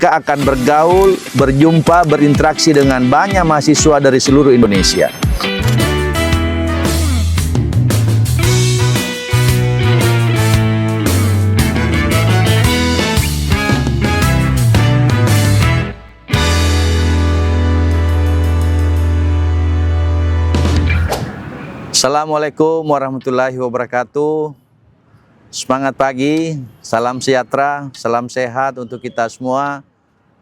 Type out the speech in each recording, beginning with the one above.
Mereka akan bergaul, berjumpa, berinteraksi dengan banyak mahasiswa dari seluruh Indonesia. Assalamualaikum warahmatullahi wabarakatuh. Semangat pagi, salam sejahtera, salam sehat untuk kita semua,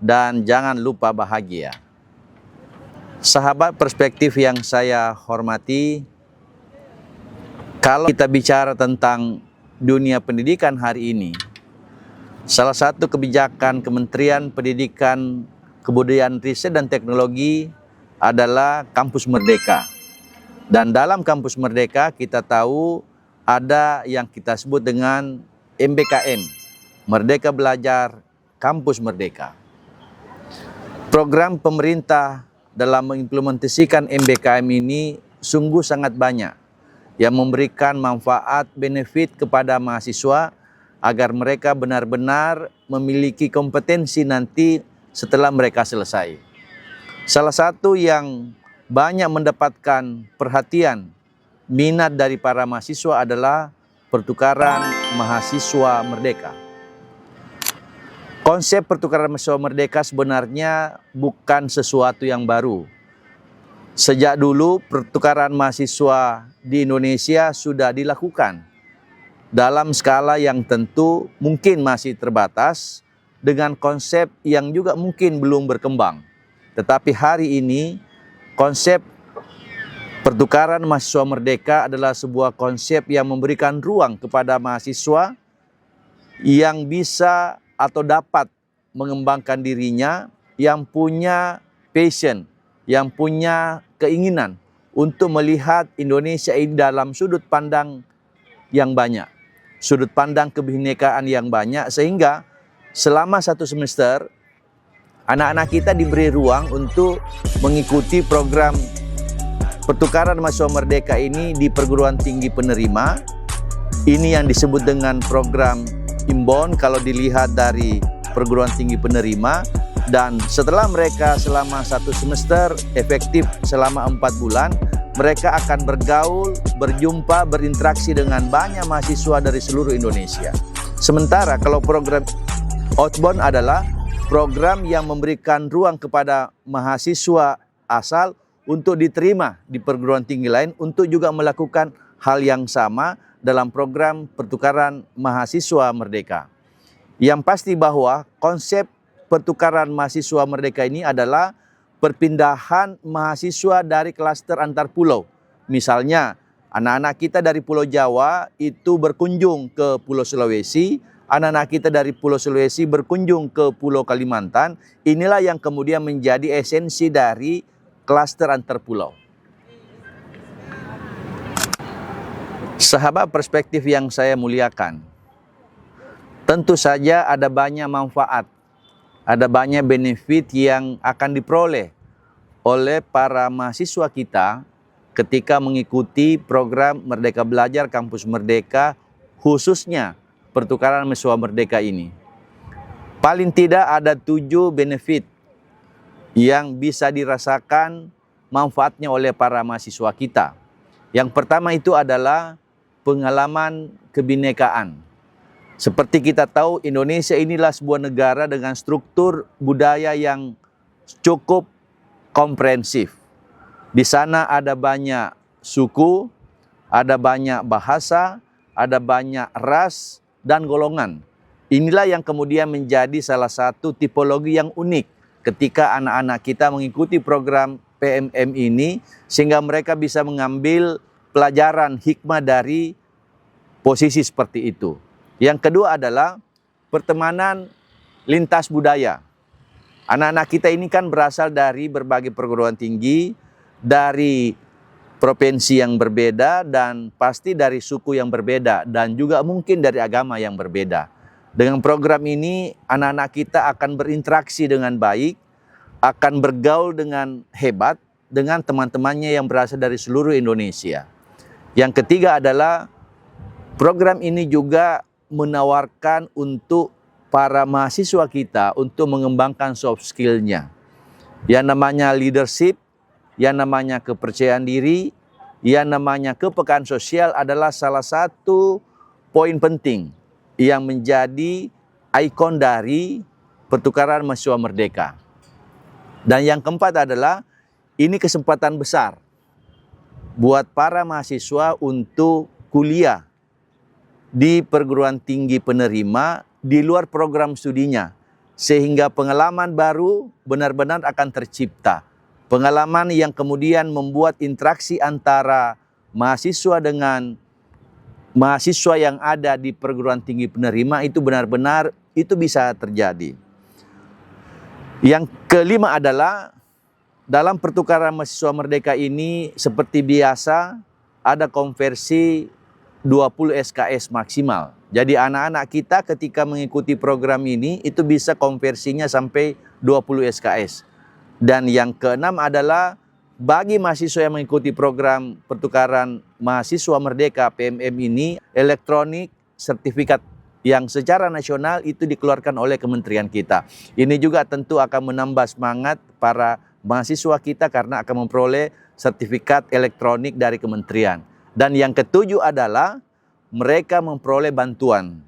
dan jangan lupa bahagia. Sahabat perspektif yang saya hormati, kalau kita bicara tentang dunia pendidikan hari ini, salah satu kebijakan Kementerian Pendidikan, Kebudayaan, Riset, dan Teknologi adalah Kampus Merdeka. Dan dalam Kampus Merdeka kita tahu ada yang kita sebut dengan MBKM, Merdeka Belajar Kampus Merdeka. Program pemerintah dalam mengimplementasikan MBKM ini sungguh sangat banyak yang memberikan manfaat benefit kepada mahasiswa agar mereka benar-benar memiliki kompetensi nanti setelah mereka selesai. Salah satu yang banyak mendapatkan perhatian, minat dari para mahasiswa adalah pertukaran mahasiswa merdeka. Konsep pertukaran mahasiswa merdeka sebenarnya bukan sesuatu yang baru. Sejak dulu pertukaran mahasiswa di Indonesia sudah dilakukan dalam skala yang tentu mungkin masih terbatas, dengan konsep yang juga mungkin belum berkembang. Tetapi hari ini konsep pertukaran mahasiswa merdeka adalah sebuah konsep yang memberikan ruang kepada mahasiswa yang bisa atau dapat mengembangkan dirinya, yang punya passion, yang punya keinginan untuk melihat Indonesia ini dalam sudut pandang yang banyak, sudut pandang kebinekaan yang banyak, sehingga selama satu semester anak-anak kita diberi ruang untuk mengikuti program pertukaran mahasiswa merdeka ini di perguruan tinggi penerima. Ini yang disebut dengan program Imbon kalau dilihat dari perguruan tinggi penerima. Dan setelah mereka selama satu semester efektif selama 4 bulan, mereka akan bergaul, berjumpa, berinteraksi dengan banyak mahasiswa dari seluruh Indonesia. Sementara kalau program Outbound adalah program yang memberikan ruang kepada mahasiswa asal untuk diterima di perguruan tinggi lain untuk juga melakukan hal yang sama dalam program pertukaran mahasiswa merdeka. Yang pasti bahwa konsep pertukaran mahasiswa merdeka ini adalah perpindahan mahasiswa dari klaster antar pulau. Misalnya anak-anak kita dari Pulau Jawa itu berkunjung ke Pulau Sulawesi, anak-anak kita dari Pulau Sulawesi berkunjung ke Pulau Kalimantan. Inilah yang kemudian menjadi esensi dari klaster antar pulau. Sahabat perspektif yang saya muliakan, tentu saja ada banyak manfaat, ada banyak benefit yang akan diperoleh oleh para mahasiswa kita ketika mengikuti program Merdeka Belajar Kampus Merdeka, khususnya pertukaran mahasiswa merdeka ini. Paling tidak ada 7 benefit yang bisa dirasakan manfaatnya oleh para mahasiswa kita. Yang pertama itu adalah pengalaman kebinekaan. Seperti kita tahu, Indonesia inilah sebuah negara dengan struktur budaya yang cukup komprehensif. Di sana ada banyak suku, ada banyak bahasa, ada banyak ras dan golongan. Inilah yang kemudian menjadi salah satu tipologi yang unik ketika anak-anak kita mengikuti program PMM ini, sehingga mereka bisa mengambil pelajaran hikmah dari posisi seperti itu. Yang kedua adalah pertemanan lintas budaya. Anak-anak kita ini kan berasal dari berbagai perguruan tinggi, dari provinsi yang berbeda, dan pasti dari suku yang berbeda, dan juga mungkin dari agama yang berbeda. Dengan program ini, anak-anak kita akan berinteraksi dengan baik, akan bergaul dengan hebat dengan teman-temannya yang berasal dari seluruh Indonesia. Yang ketiga adalah program ini juga menawarkan untuk para mahasiswa kita untuk mengembangkan soft skill-nya. Yang namanya leadership, yang namanya kepercayaan diri, yang namanya kepekaan sosial adalah salah satu poin penting yang menjadi ikon dari pertukaran mahasiswa merdeka. Dan yang keempat adalah ini kesempatan besar buat para mahasiswa untuk kuliah di perguruan tinggi penerima di luar program studinya, sehingga pengalaman baru benar-benar akan tercipta. Pengalaman yang kemudian membuat interaksi antara mahasiswa dengan mahasiswa yang ada di perguruan tinggi penerima itu benar-benar itu bisa terjadi. Yang kelima adalah dalam pertukaran mahasiswa merdeka ini seperti biasa ada konversi 20 SKS maksimal. Jadi anak-anak kita ketika mengikuti program ini itu bisa konversinya sampai 20 SKS. Dan yang keenam adalah bagi mahasiswa yang mengikuti program pertukaran mahasiswa merdeka PMM ini, elektronik sertifikat yang secara nasional itu dikeluarkan oleh kementerian kita. Ini juga tentu akan menambah semangat para mahasiswa kita karena akan memperoleh sertifikat elektronik dari kementerian. Dan yang ketujuh adalah mereka memperoleh bantuan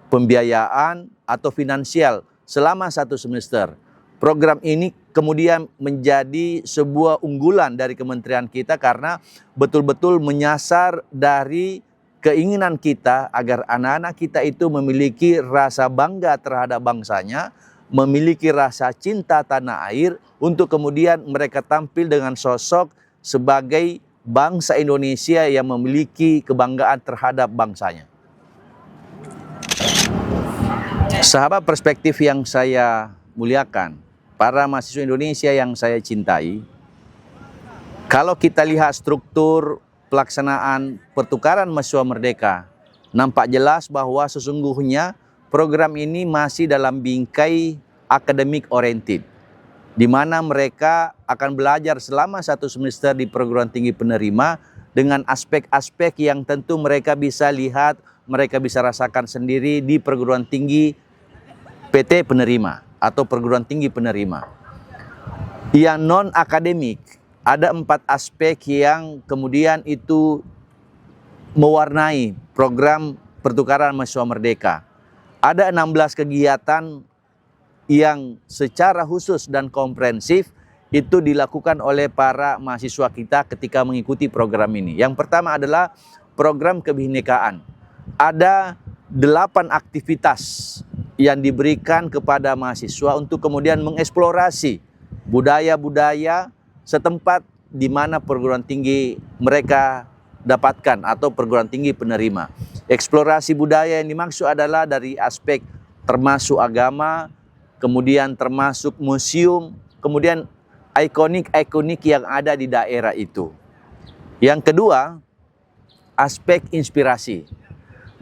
pembiayaan atau finansial selama 1 semester. Program ini kemudian menjadi sebuah unggulan dari kementerian kita karena betul-betul menyasar dari keinginan kita agar anak-anak kita itu memiliki rasa bangga terhadap bangsanya, memiliki rasa cinta tanah air untuk kemudian mereka tampil dengan sosok sebagai bangsa Indonesia yang memiliki kebanggaan terhadap bangsanya. Sahabat perspektif yang saya muliakan, para mahasiswa Indonesia yang saya cintai, kalau kita lihat struktur pelaksanaan pertukaran mahasiswa merdeka, nampak jelas bahwa sesungguhnya program ini masih dalam bingkai academic oriented, di mana mereka akan belajar selama 1 semester di perguruan tinggi penerima dengan aspek-aspek yang tentu mereka bisa lihat, mereka bisa rasakan sendiri di perguruan tinggi PT penerima atau perguruan tinggi penerima. Yang non-akademik, ada 4 aspek yang kemudian itu mewarnai program pertukaran mahasiswa merdeka. Ada 16 kegiatan yang secara khusus dan komprehensif itu dilakukan oleh para mahasiswa kita ketika mengikuti program ini. Yang pertama adalah program kebinekaan. Ada 8 aktivitas yang diberikan kepada mahasiswa untuk kemudian mengeksplorasi budaya-budaya setempat di mana perguruan tinggi mereka dapatkan atau perguruan tinggi penerima. Eksplorasi budaya yang dimaksud adalah dari aspek termasuk agama, kemudian termasuk museum, kemudian ikonik-ikonik yang ada di daerah itu. Yang kedua, aspek inspirasi.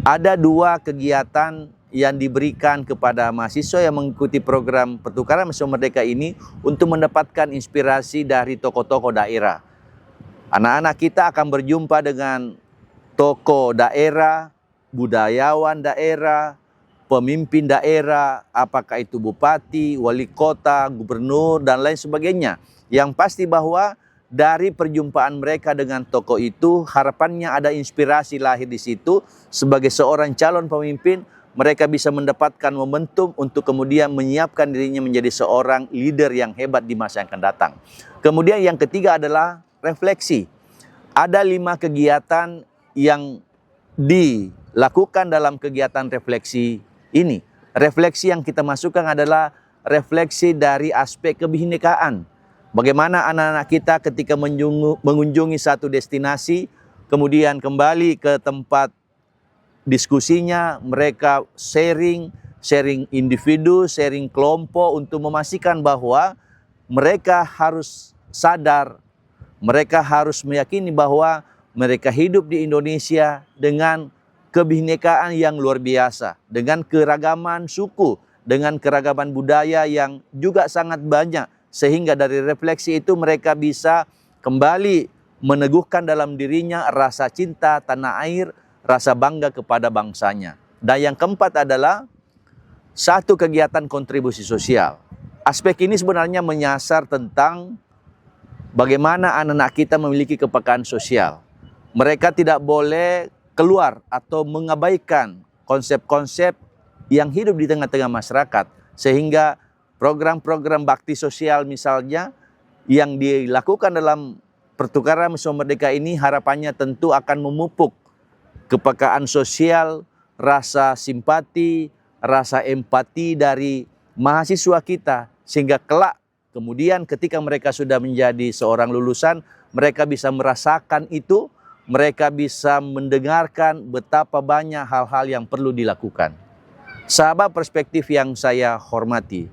Ada 2 kegiatan yang diberikan kepada mahasiswa yang mengikuti program pertukaran mahasiswa merdeka ini untuk mendapatkan inspirasi dari tokoh-tokoh daerah. Anak-anak kita akan berjumpa dengan tokoh daerah, budayawan daerah, pemimpin daerah, apakah itu bupati, wali kota, gubernur, dan lain sebagainya. Yang pasti bahwa dari perjumpaan mereka dengan tokoh itu, harapannya ada inspirasi lahir di situ. Sebagai seorang calon pemimpin, mereka bisa mendapatkan momentum untuk kemudian menyiapkan dirinya menjadi seorang leader yang hebat di masa yang akan datang. Kemudian yang ketiga adalah refleksi. Ada 5 kegiatan yang dilakukan dalam kegiatan refleksi ini. Refleksi yang kita masukkan adalah refleksi dari aspek kebinekaan. Bagaimana anak-anak kita ketika mengunjungi satu destinasi, kemudian kembali ke tempat diskusinya, mereka sharing individu, sharing kelompok untuk memastikan bahwa mereka harus sadar, mereka harus meyakini bahwa mereka hidup di Indonesia dengan kebinekaan yang luar biasa, dengan keragaman suku, dengan keragaman budaya yang juga sangat banyak, sehingga dari refleksi itu mereka bisa kembali meneguhkan dalam dirinya rasa cinta tanah air, rasa bangga kepada bangsanya. Dan yang keempat adalah satu kegiatan kontribusi sosial. Aspek ini sebenarnya menyasar tentang bagaimana anak-anak kita memiliki kepekaan sosial. Mereka tidak boleh keluar atau mengabaikan konsep-konsep yang hidup di tengah-tengah masyarakat. Sehingga program-program bakti sosial misalnya yang dilakukan dalam pertukaran mahasiswa merdeka ini harapannya tentu akan memupuk kepekaan sosial, rasa simpati, rasa empati dari mahasiswa kita, sehingga kelak kemudian ketika mereka sudah menjadi seorang lulusan, mereka bisa merasakan itu, mereka bisa mendengarkan betapa banyak hal-hal yang perlu dilakukan. Sahabat perspektif yang saya hormati,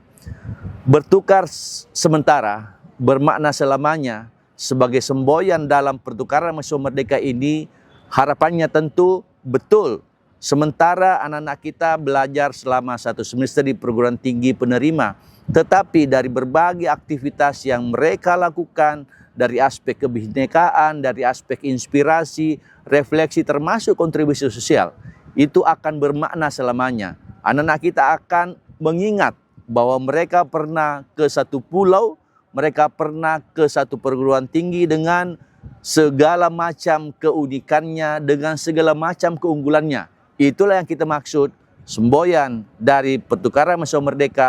bertukar sementara bermakna selamanya sebagai semboyan dalam pertukaran mahasiswa merdeka ini. Harapannya tentu betul, sementara anak-anak kita belajar selama 1 semester di perguruan tinggi penerima, tetapi dari berbagai aktivitas yang mereka lakukan, dari aspek kebinekaan, dari aspek inspirasi, refleksi termasuk kontribusi sosial, itu akan bermakna selamanya. Anak-anak kita akan mengingat bahwa mereka pernah ke satu pulau, mereka pernah ke satu perguruan tinggi dengan segala macam keunikannya, dengan segala macam keunggulannya. Itulah yang kita maksud semboyan dari pertukaran mahasiswa merdeka,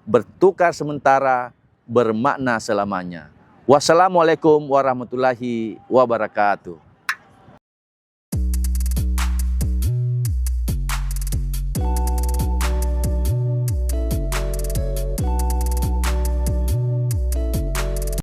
bertukar sementara bermakna selamanya. Wassalamualaikum warahmatullahi wabarakatuh.